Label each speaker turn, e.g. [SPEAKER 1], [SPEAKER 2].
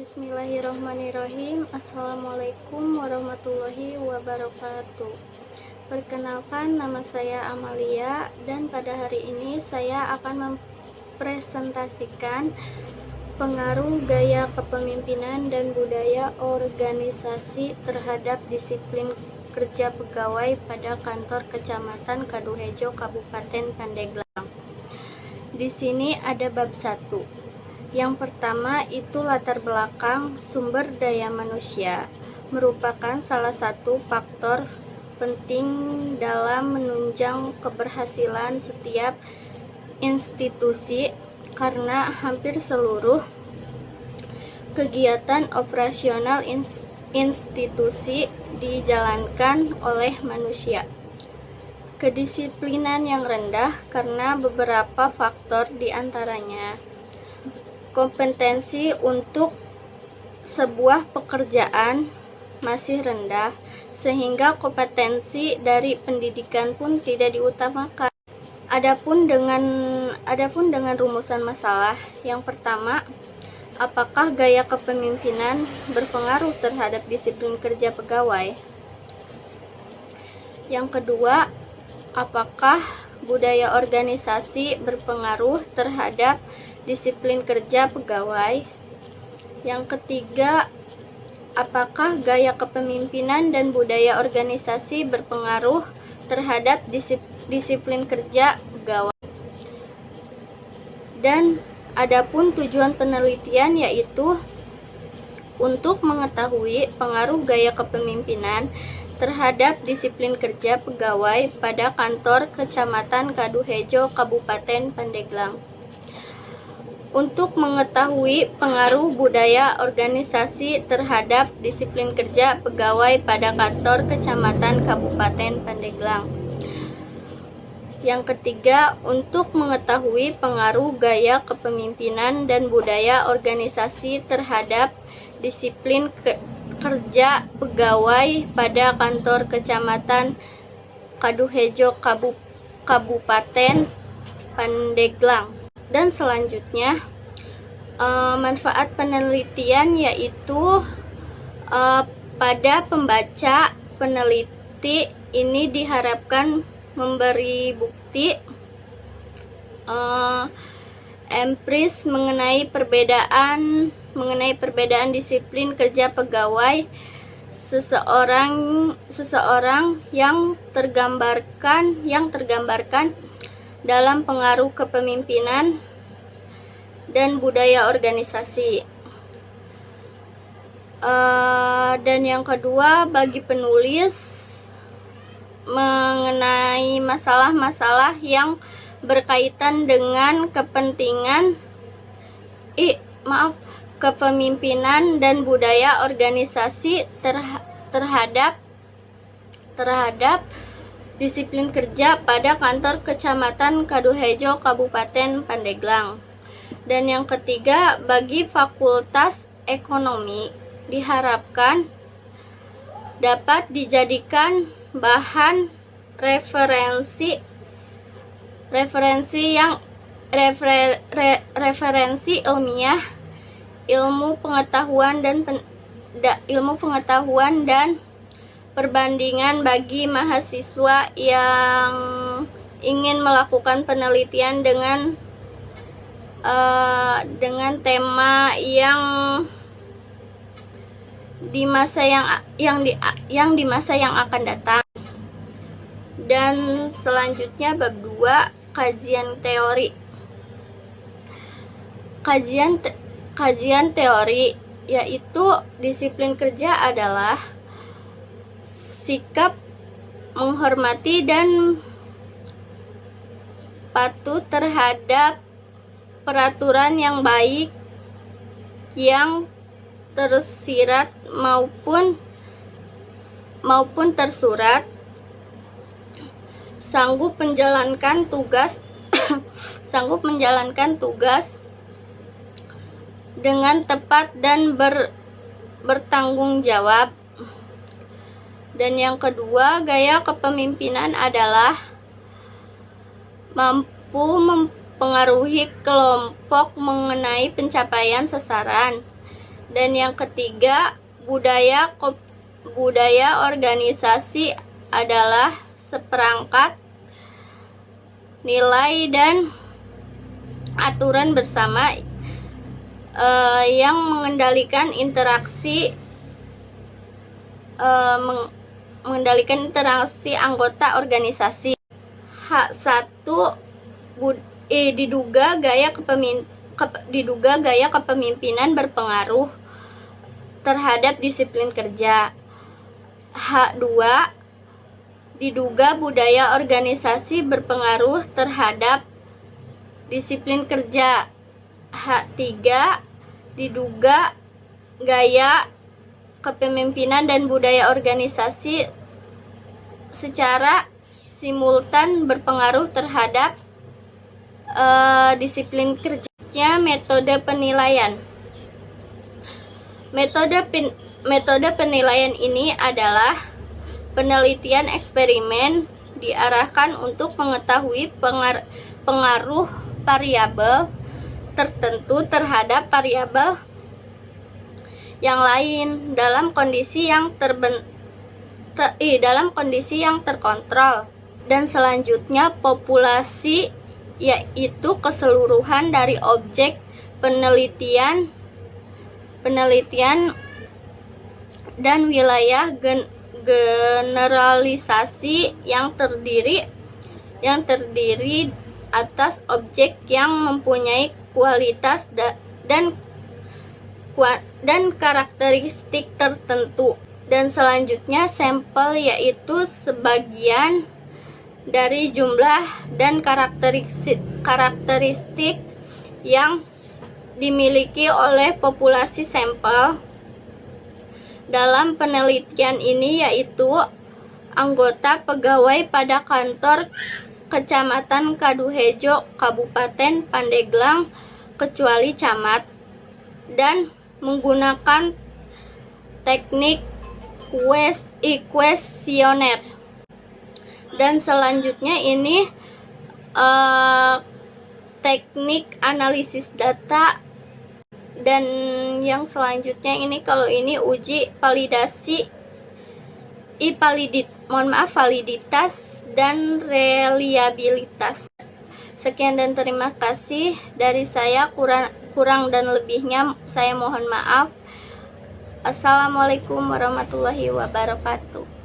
[SPEAKER 1] Bismillahirrahmanirrahim. Assalamualaikum warahmatullahi wabarakatuh. Perkenalkan, nama saya Amalia dan pada hari ini saya akan mempresentasikan pengaruh gaya kepemimpinan dan budaya organisasi terhadap disiplin kerja pegawai pada kantor Kecamatan Kaduhejo, Kabupaten Pandeglang. Di sini ada bab 1. Yang pertama itu latar belakang sumber daya manusia, merupakan salah satu faktor penting dalam menunjang keberhasilan setiap institusi karena hampir seluruh kegiatan operasional institusi dijalankan oleh manusia. Kedisiplinan yang rendah karena beberapa faktor diantaranya kompetensi untuk sebuah pekerjaan masih rendah, sehingga kompetensi dari pendidikan pun tidak diutamakan. Adapun dengan rumusan masalah, yang pertama, apakah gaya kepemimpinan berpengaruh terhadap disiplin kerja pegawai? Yang kedua, apakah budaya organisasi berpengaruh terhadap disiplin kerja pegawai? Yang ketiga, apakah gaya kepemimpinan dan budaya organisasi berpengaruh terhadap disiplin kerja pegawai? Dan adapun tujuan penelitian yaitu untuk mengetahui pengaruh gaya kepemimpinan terhadap disiplin kerja pegawai pada kantor Kecamatan Kaduhejo, Kabupaten Pandeglang. Untuk mengetahui pengaruh budaya organisasi terhadap disiplin kerja pegawai pada kantor Kecamatan Kabupaten Pandeglang. Yang ketiga, untuk mengetahui pengaruh gaya kepemimpinan dan budaya organisasi terhadap disiplin kerja pegawai pada kantor Kecamatan Kaduhejo, Kabupaten Pandeglang. Dan selanjutnya, manfaat penelitian yaitu pada pembaca peneliti ini diharapkan memberi bukti empiris mengenai perbedaan disiplin kerja pegawai seseorang yang tergambarkan dalam pengaruh kepemimpinan dan budaya organisasi. Dan yang kedua, bagi penulis mengenai masalah-masalah yang berkaitan dengan kepemimpinan dan budaya organisasi terhadap disiplin kerja pada kantor Kecamatan Kaduhejo, Kabupaten Pandeglang. Dan yang ketiga, bagi Fakultas Ekonomi diharapkan dapat dijadikan bahan referensi ilmiah, ilmu pengetahuan dan perbandingan bagi mahasiswa yang ingin melakukan penelitian dengan tema yang di masa yang akan datang. Dan selanjutnya bab 2, kajian teori. Kajian teori yaitu disiplin kerja adalah sikap menghormati dan patuh terhadap peraturan yang baik yang tersirat maupun tersurat, sanggup menjalankan tugas dengan tepat dan bertanggung jawab. Dan yang kedua, gaya kepemimpinan adalah mampu mempengaruhi kelompok mengenai pencapaian sasaran Dan yang ketiga, budaya organisasi adalah seperangkat nilai dan aturan bersama yang mengendalikan interaksi anggota organisasi. H1, diduga gaya kepemimpinan berpengaruh terhadap disiplin kerja. H2, diduga budaya organisasi berpengaruh terhadap disiplin kerja. H3, diduga gaya kepemimpinan dan budaya organisasi secara simultan berpengaruh terhadap disiplin kerja. Metode penilaian. Metode penilaian ini adalah penelitian eksperimen diarahkan untuk mengetahui pengaruh variabel tertentu terhadap variabel yang lain dalam kondisi yang terkontrol. Dan selanjutnya populasi, yaitu keseluruhan dari objek penelitian dan wilayah generalisasi yang terdiri atas objek yang mempunyai kualitas dan karakteristik tertentu. Dan selanjutnya sampel, yaitu sebagian dari jumlah dan karakteristik yang dimiliki oleh populasi sampel. Dalam penelitian ini yaitu anggota pegawai pada kantor Kecamatan Kaduhejo, Kabupaten Pandeglang, kecuali camat, dan menggunakan teknik kuesioner. Dan selanjutnya ini teknik analisis data. Dan yang selanjutnya ini, kalau ini uji validitas dan reliabilitas. Sekian dan terima kasih dari saya. Kurang dan lebihnya saya mohon maaf. Assalamualaikum warahmatullahi wabarakatuh.